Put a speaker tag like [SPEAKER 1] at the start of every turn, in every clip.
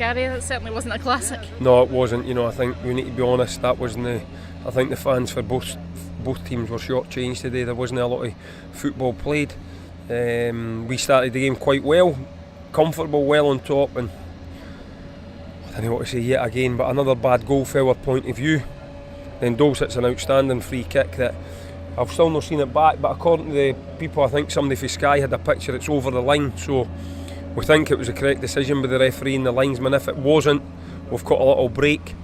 [SPEAKER 1] Gary. That certainly wasn't a classic.
[SPEAKER 2] No, it wasn't. I think we need to be honest. That wasn't. I think the fans for both teams were shortchanged today. There wasn't a lot of football played. We started the game quite well, comfortable, well on top, and I don't know what to say yet again. But another bad goal fell our point of view. Then Dole hits an outstanding free kick that I've still not seen it back. But according to the people, I think somebody from Sky had a picture. It's over the line, so we think it was the correct decision by the referee and the linesman. If it wasn't, we've got a little break.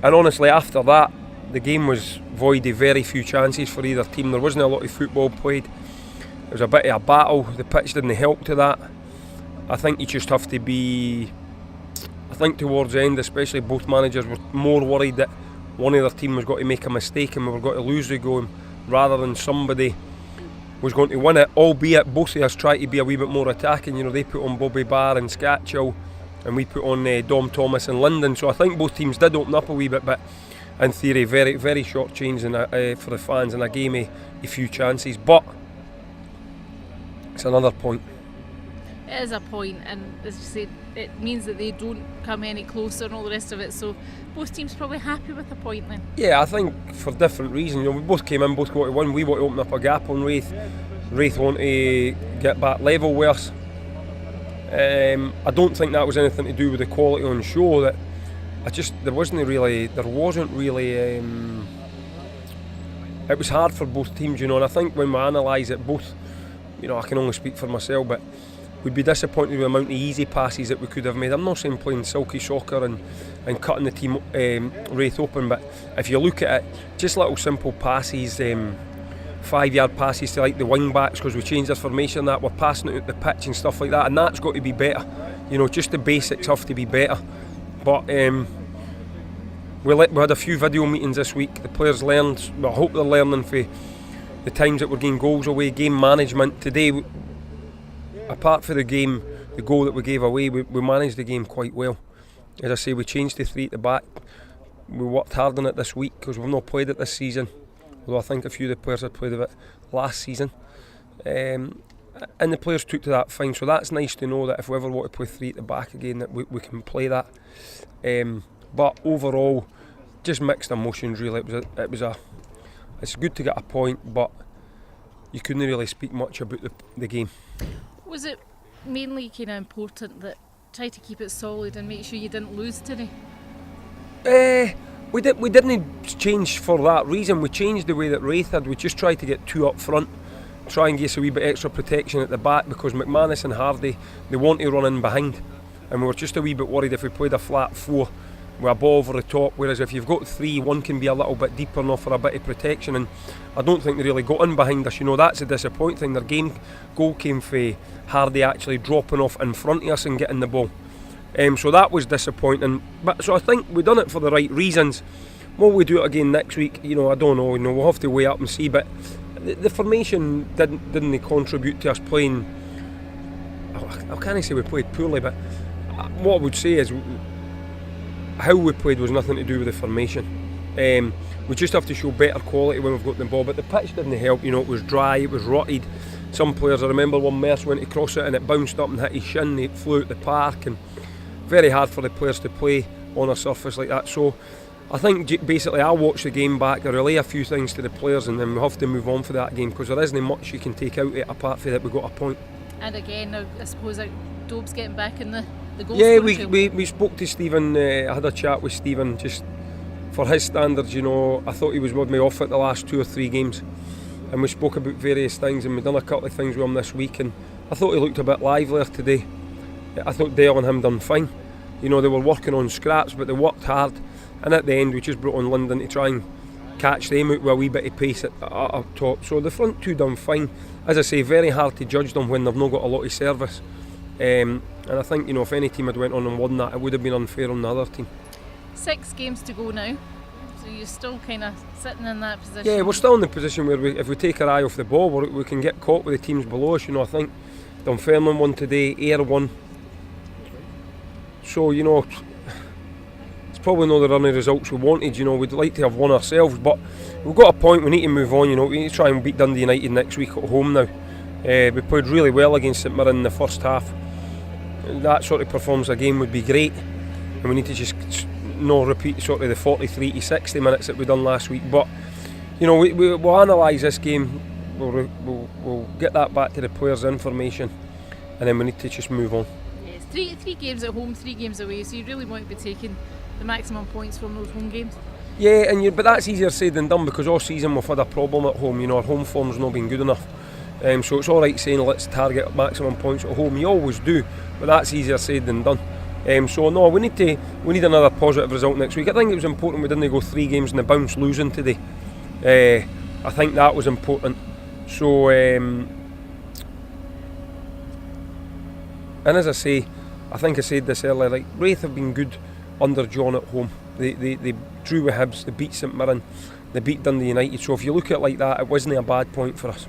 [SPEAKER 2] And honestly, after that, the game was void of very few chances for either team. There wasn't a lot of football played. It was a bit of a battle. The pitch didn't help to that. I think you just have to be... I think towards the end, especially, both managers were more worried that one of their team was going to make a mistake and we were going to lose the game, rather than somebody was going to win it, albeit both of us try to be a wee bit more attacking. They put on Bobby Barr and Scatchell, and we put on Dom Thomas and Linden. So I think both teams did open up a wee bit, but in theory, very, very short change for the fans in a game of a few chances. But it's another point.
[SPEAKER 1] It is a point, and as you say, it means that they don't come any closer and all the rest of it. So both teams probably happy with the point then.
[SPEAKER 2] Yeah, I think for different reasons. We both came in, both want to win. We want to open up a gap on Raith. Raith want to get back level with us. I don't think that was anything to do with the quality on show. That there wasn't really. It was hard for both teams, and I think when we analyse it, both, I can only speak for myself, but we'd be disappointed with the amount of easy passes that we could have made. I'm not saying playing silky soccer and cutting the team Raith open, but if you look at it, just little simple passes, 5-yard passes to like the wing backs, because we changed our formation, that we're passing it out the pitch and stuff like that, and that's got to be better. Just the basics have to be better. But we had a few video meetings this week. The players learned. I hope they're learning for the times that we're getting goals away, game management. Today, apart from the goal that we gave away, we managed the game quite well. As I say, we changed to 3 at the back. We worked hard on it this week because we've not played it this season, although I think a few of the players had played it last season. And the players took to that fine, so that's nice to know that if we ever want to play 3 at the back again, that we can play that. But overall, just mixed emotions really. It's good to get a point, but you couldn't really speak much about the game.
[SPEAKER 1] Was it mainly kind of important that try to keep it solid and make sure you didn't lose today?
[SPEAKER 2] We didn't change for that reason. We changed the way that Raith had. We just tried to get 2 up front, try and give us a wee bit extra protection at the back, because McManus and Hardy, they want to run in behind, and we were just a wee bit worried if we played a flat 4 with a ball over the top, whereas if you've got 3, one can be a little bit deeper and offer a bit of protection, and I don't think they really got in behind us. That's a disappointing thing. Their goal came for Hardy actually dropping off in front of us and getting the ball. So that was disappointing. So I think we've done it for the right reasons. Will we do it again next week? I don't know. We'll have to weigh up and see. But the formation didn't contribute to us playing. I can't say we played poorly, but what I would say is how we played was nothing to do with the formation. We just have to show better quality when we've got the ball. But the pitch didn't help. It was dry, it was rotted. Some players, I remember one Merce went to cross it and it bounced up and hit his shin. It flew out the park, and very hard for the players to play on a surface like that. So I think basically I'll watch the game back, I relay a few things to the players, and then we'll have to move on for that game, because there isn't much you can take out of it apart from that we got a point. And again,
[SPEAKER 1] I suppose Dob's getting back in the goal.
[SPEAKER 2] Yeah, we spoke to Stephen. I had a chat with Stephen. Just for his standards, I thought he was with me off at the last 2 or 3 games, and we spoke about various things, and we've done a couple of things with him this week, and I thought he looked a bit livelier today. I thought Dale and him done fine. They were working on scraps, but they worked hard, and at the end we just brought on Linden to try and catch them out with a wee bit of pace up top. So the front 2 done fine. As I say, very hard to judge them when they've not got a lot of service. And I think, if any team had went on and won that, it would have been unfair on the other team.
[SPEAKER 1] 6 games to go now, so you're still kind of sitting in that position.
[SPEAKER 2] Yeah, we're still in the position where if we take our eye off the ball, we can get caught with the teams below us. I think Dunfermline won today, Ayr won. So, it's probably not the running results we wanted. We'd like to have won ourselves, but we've got a point. We need to move on. We need to try and beat Dundee United next week at home now. We played really well against St Mirren in the first half. That sort of performance again would be great. and we need to just not repeat sort of the 43 to 60 minutes that we done last week. But you know, we'll analyse this game. We'll get that back to the players' information, and then we need to just move on.
[SPEAKER 1] Yes, three games at home, 3 games away, so you really want to be taking the maximum points from those home games.
[SPEAKER 2] Yeah, but that's easier said than done, because all season we've had a problem at home. You know, our home form's not been good enough. So it's alright saying let's target maximum points at home. You always do, but that's easier said than done. So no, we need another positive result next week. I think it was important we didn't go 3 games in the bounce losing today. I think that was important. So and as I say, I think I said this earlier, like Raith have been good under John at home. They drew with Hibs, they beat St Mirren, they beat Dundee United. So if you look at it like that, it wasn't a bad point for us.